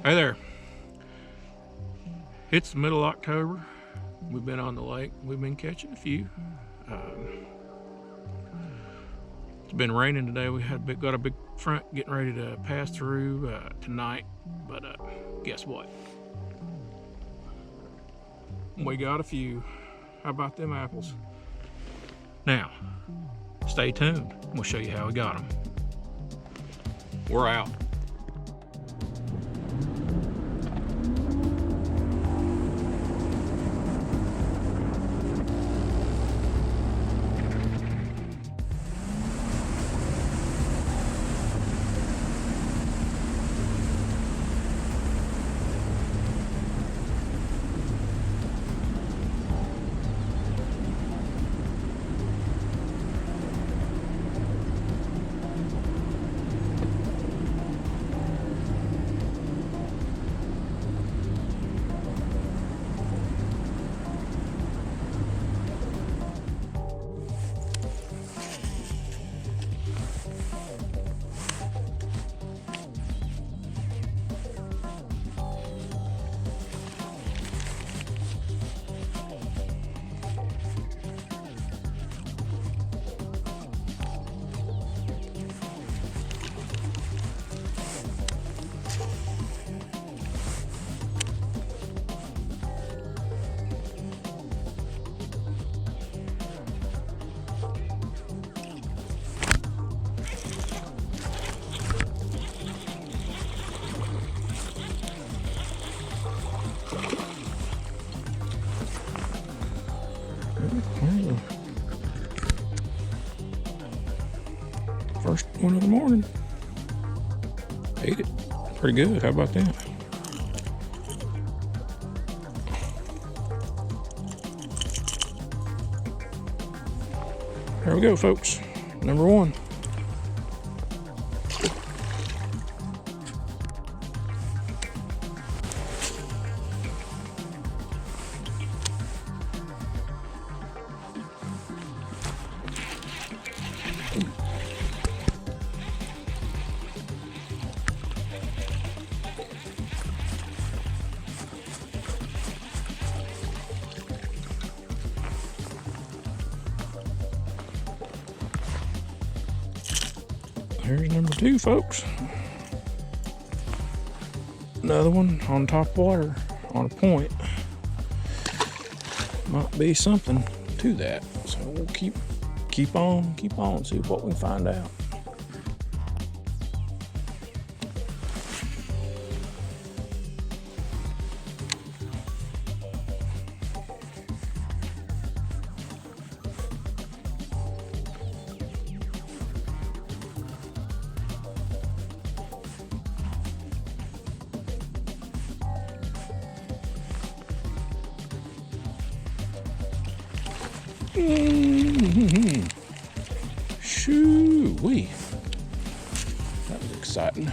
Hey there. It's the middle of October. We've been on the lake. We've been catching a few. It's been raining today. We got a big front getting ready to pass through tonight. But guess what? We got a few. How about them apples? Now, stay tuned. We'll show you how we got them. We're out. First one of the morning. Ate it. Pretty good. How about that? There we go, folks. Number one. Here's number two, folks. Another one on top water on a point. Might be something to that. So we'll keep on, see what we find out. Shoo-wee. That was exciting.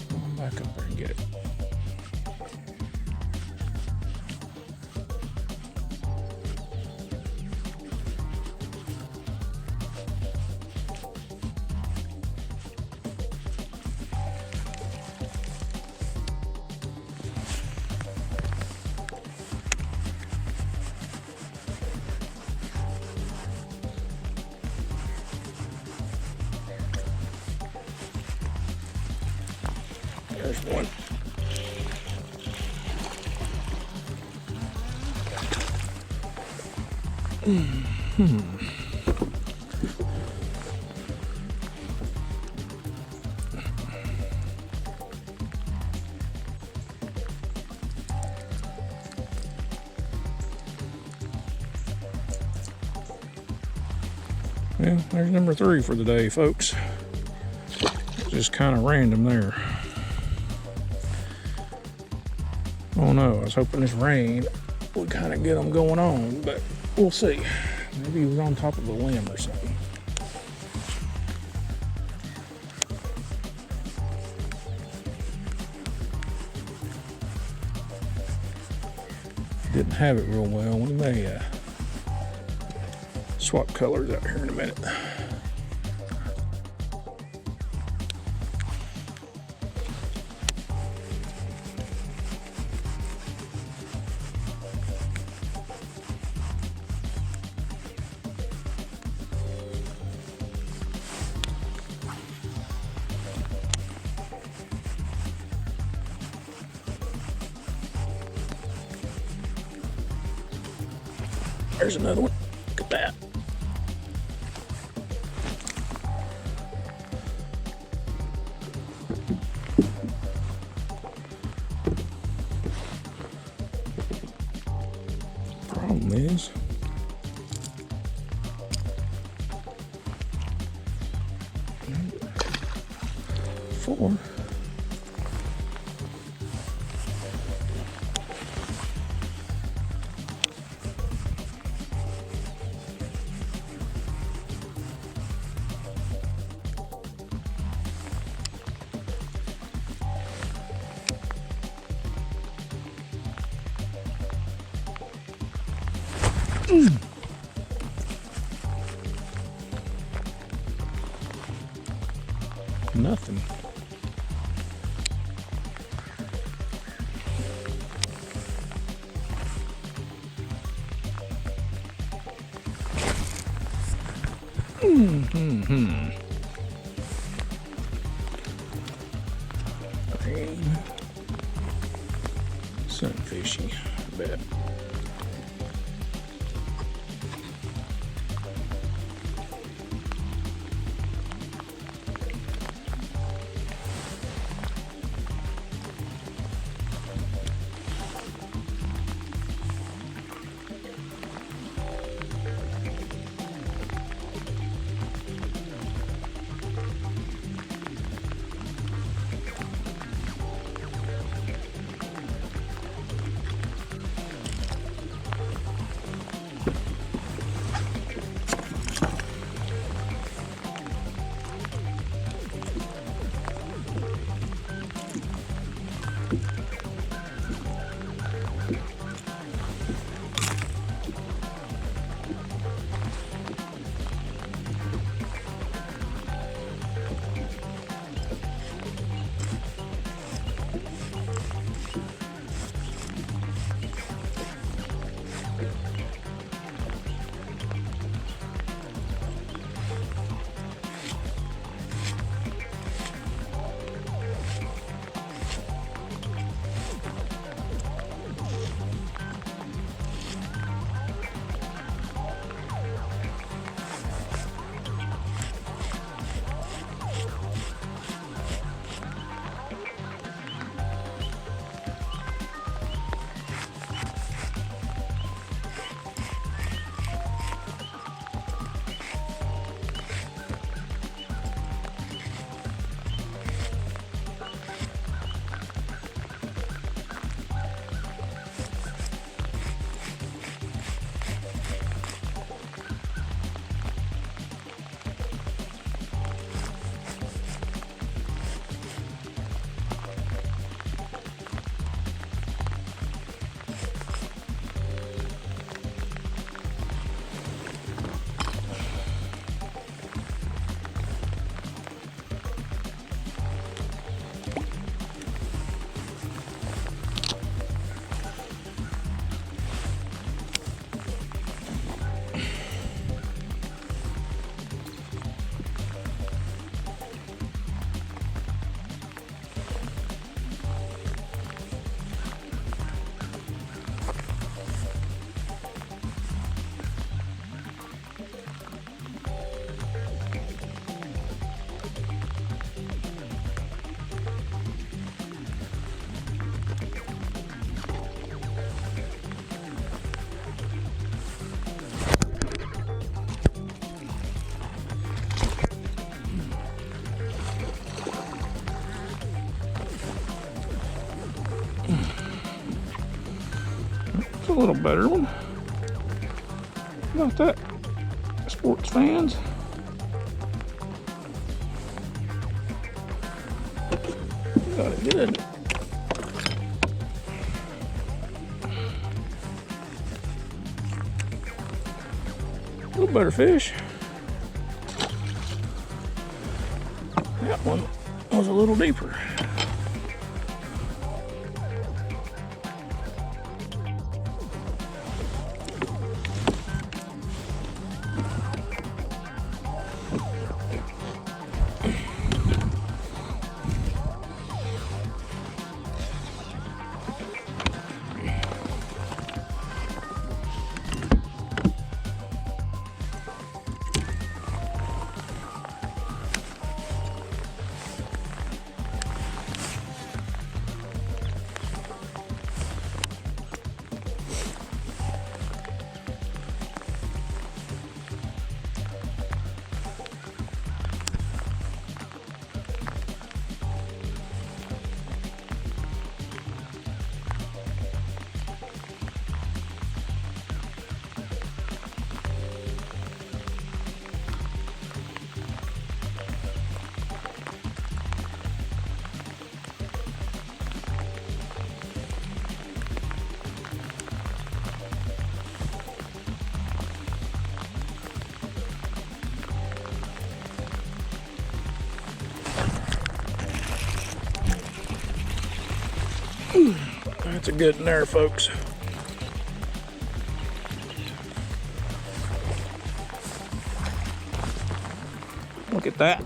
Come back up there and get it. There's one. Well, there's number three for the day, folks. Just kind of random there. Oh no, I was hoping this rain would kind of get them going on, but we'll see. Maybe he was on top of a limb or something. Didn't have it real well. We may swap colors out here in a minute. There's another one. Look at that. Problem is, four. Nothing. Green. Sunfishy, I bet. A little better one. How about that, sports fans? Got it good. A little better fish. That one was a little deeper. That's a good one there, folks. Look at that.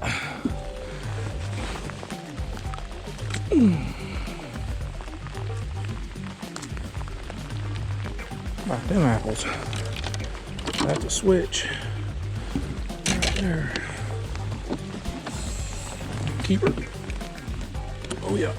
About them apples. That's a switch. Right there. Keeper. Oh yeah.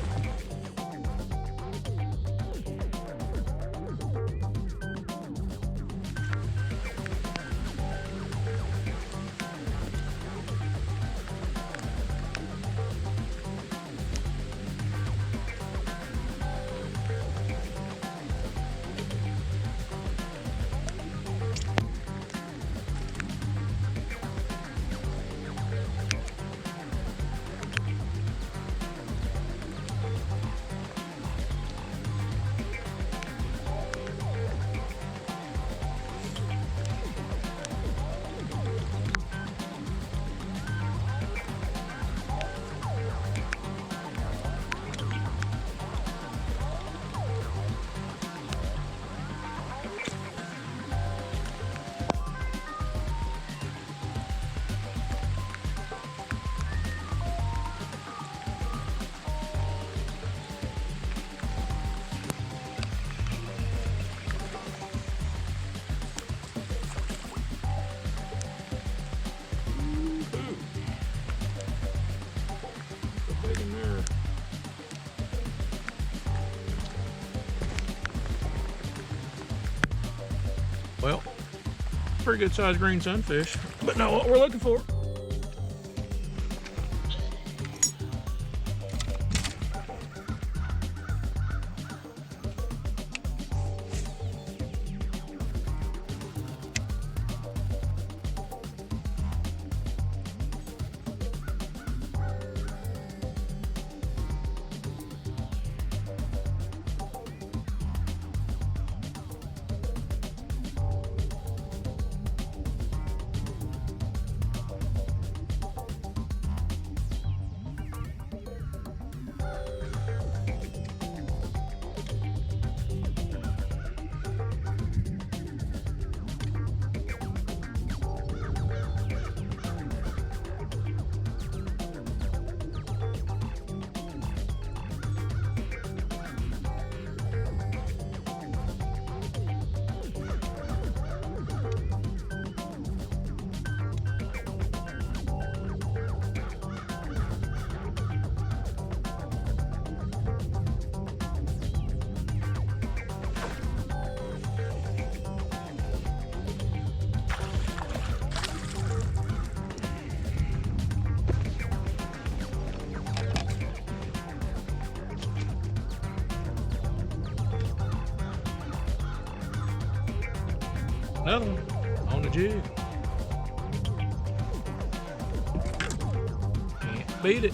Well, pretty good sized green sunfish, but not what we're looking for. Another one on the jig. Can't beat it.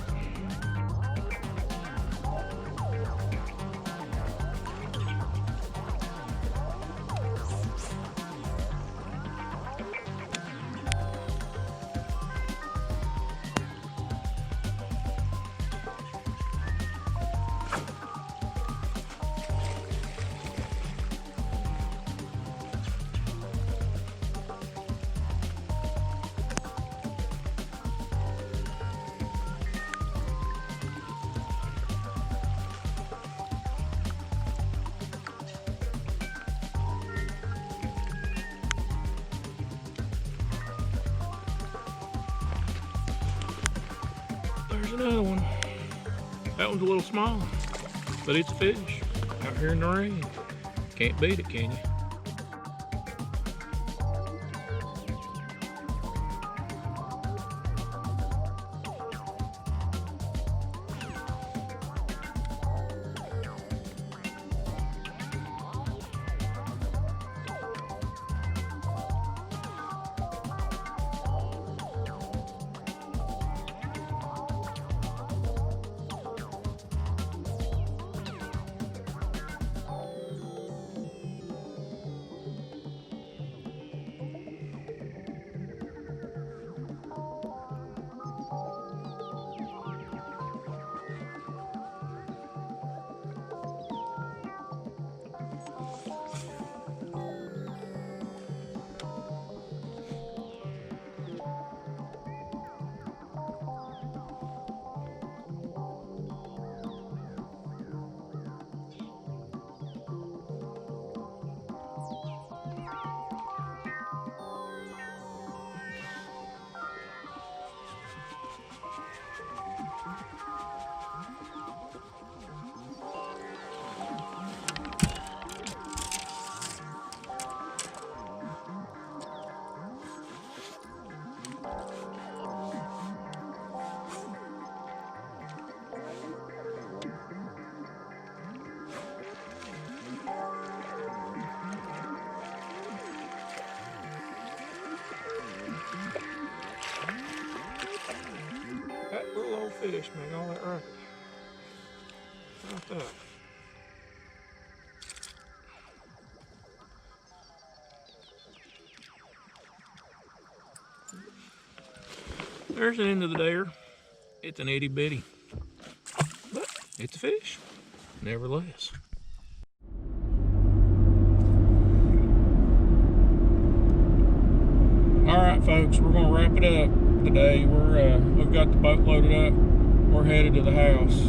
There's another one. That one's a little small, but it's a fish out here in the rain. Can't beat it, can you? That little old fish made all that racket. How about that? There's the end of the dare. It's an itty bitty, but it's a fish, nevertheless. All right, folks, we're gonna wrap it up today. We've got the boat loaded up. We're headed to the house.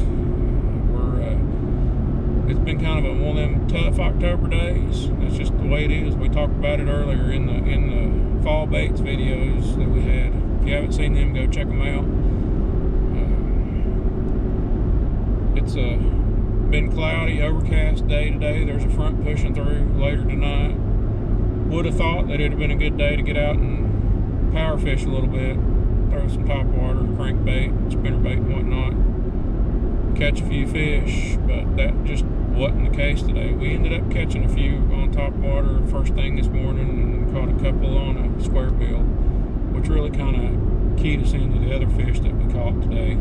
It's been kind of one of them tough October days. That's just the way it is. We talked about it earlier in the fall baits videos that we had. If you haven't seen them, go check them out. It's been cloudy, overcast day today. There's a front pushing through later tonight. Would have thought that it'd have been a good day to get out and power fish a little bit, throw some top water, crankbait, spinnerbait and whatnot, catch a few fish, but that just wasn't the case today. We ended up catching a few on top water first thing this morning and caught a couple on a square bill, which really kind of keyed us into the other fish that we caught today.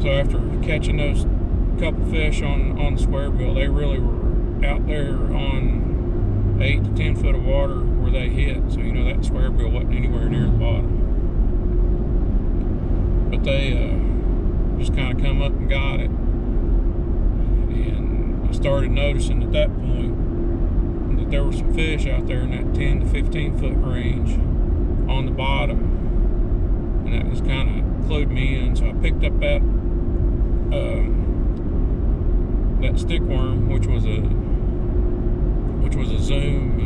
So after catching those couple fish on the square bill, they really were out there on 8 to 10 foot of water where they hit. So you know that square bill wasn't anywhere near the bottom. But they just kind of come up and got it. And I started noticing at that point that there were some fish out there in that 10 to 15 foot range on the bottom. And that was kind of clued me in. So I picked up that stick worm, which was a Zoom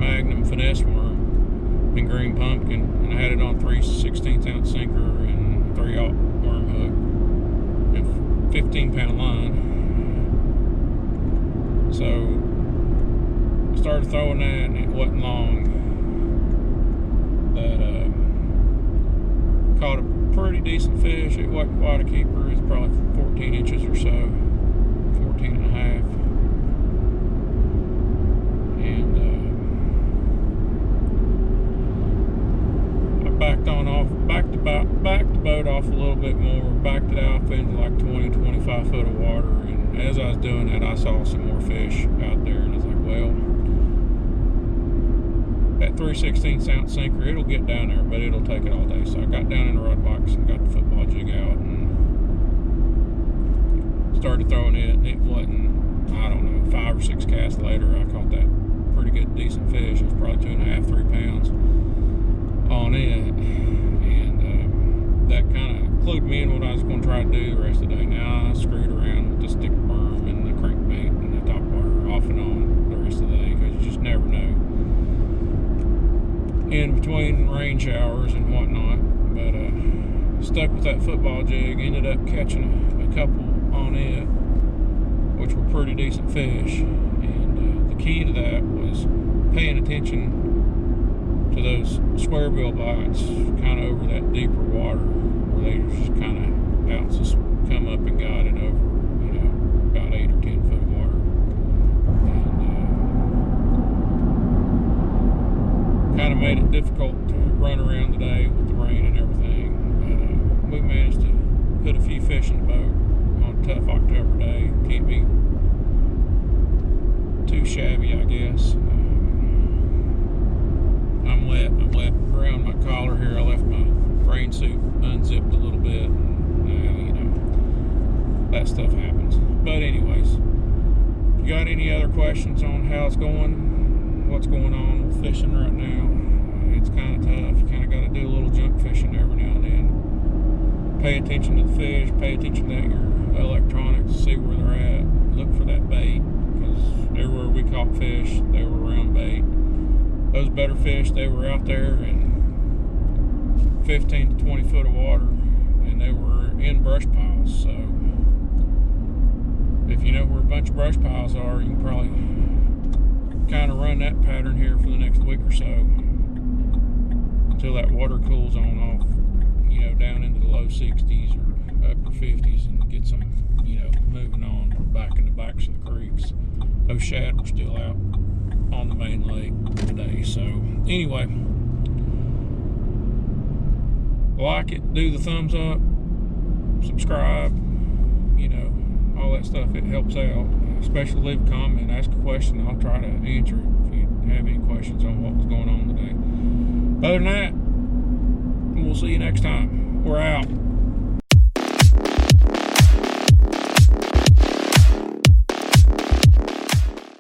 Magnum finesse worm in green pumpkin, and I had it on 3/16 ounce sinker and 3/0 worm hook and 15-pound line. So I started throwing that, and it wasn't long that caught a pretty decent fish. It wasn't quite a keeper. It's probably 14 inches or so, 14 and a half. And I backed the boat off a little bit more, backed it off into like 20, 25 foot of water. And as I was doing that, I saw some more fish out there, and I was like, well, that 3/16 ounce sinker, it'll get down there, but it'll take it all day. So I got down in the rod box and got the football jig out and started throwing it, and it wasn't, I don't know, 5 or 6 casts later, I caught that pretty good, decent fish. It was probably 2.5, 3 pounds on it, and that kind of clued me in what I was going to try to do the rest of the day. Now I screwed around with the stick worm and the crankbait and the top water off and on the rest of the day, because you just never know in between rain showers and whatnot. But stuck with that football jig. Ended up catching a couple on it, which were pretty decent fish. And the key to that was paying attention to those square bill bites kind of over that deeper water, where they just kind of bounces come up and got it over, about 8 or 10 foot of water. And kind of made it difficult to run around today with the rain and everything, but we managed to put a few fish in the boat on a tough October day. Can't be too shabby, I guess. I'm wet around my collar here. I left my rain suit unzipped a little bit. That stuff happens. But anyways, if you got any other questions on how it's going, what's going on with fishing right now, it's kind of tough. You kind of got to do a little junk fishing every now and then. Pay attention to the fish, pay attention to your electronics, see where they're at, look for that bait, because everywhere we caught fish, they were around bait. Those better fish, they were out there in 15 to 20 foot of water, and they were in brush piles. So if you know where a bunch of brush piles are, you can probably kind of run that pattern here for the next week or so until that water cools on off, down into the low 60s or upper 50s, and get some, moving on back in the backs of the creeks. Those shad were still out on the main lake today. So anyway, like it, do the thumbs up, subscribe, all that stuff. It helps out. Especially leave a comment, ask a question. I'll try to answer it if you have any questions on what was going on today. Other than that, we'll see you next time. We're out.